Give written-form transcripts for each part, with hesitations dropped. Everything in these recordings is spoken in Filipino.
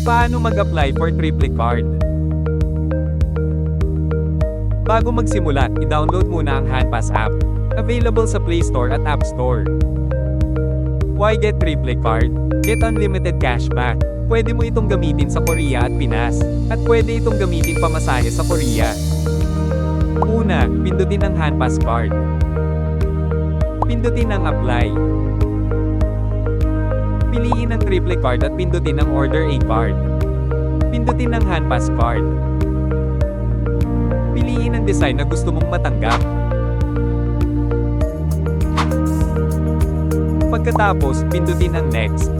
Paano mag-apply for triple card? Bago magsimula, i-download muna ang Handpass app. Available sa Play Store at App Store. Why get triple card? Get unlimited cashback. Pwede mo itong gamitin sa Korea at Pinas. At pwede itong gamitin pamasahe sa Korea. Una, pindutin ang Handpass card. Pindutin ang Apply. Piliin ang triple card at pindutin ang Order a card. Pindutin ang Handpass card. Piliin ang design na gusto mong matanggap. Pagkatapos, pindutin ang Next.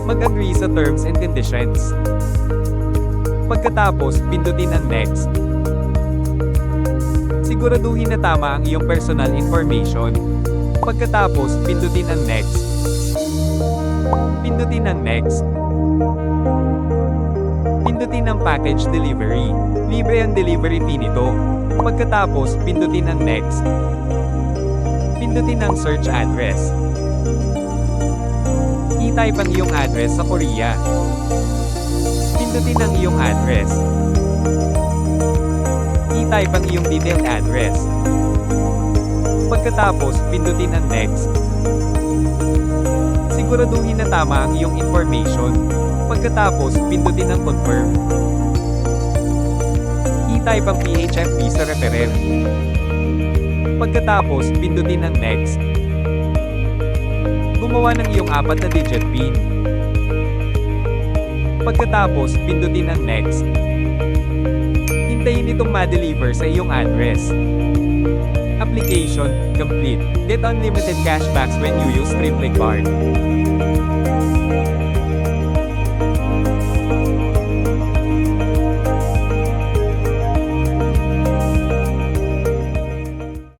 Mag-agree sa terms and conditions. Pagkatapos, pindutin ang Next. Siguraduhin na tama ang iyong personal information. Pagkatapos, pindutin ang Next. Pindutin ang Next. Pindutin ang Package Delivery. Libre ang delivery fee nito. Pagkatapos, pindutin ang Next. Pindutin ang Search Address. I-type ang iyong address sa Korea. Pindutin ang iyong address. I-type ang iyong detailed address. Pagkatapos, pindutin ang Next. Siguraduhin na tama ang iyong information. Pagkatapos, pindutin ang Confirm. I-type ang PHFP sa referent. Pagkatapos, pindutin ang Next. Gumawa ng iyong 4 na digit PIN. Pagkatapos, pindutin ang Next. Hintayin itong ma-deliver sa iyong address. Application complete. Get unlimited cashbacks when you use triple card.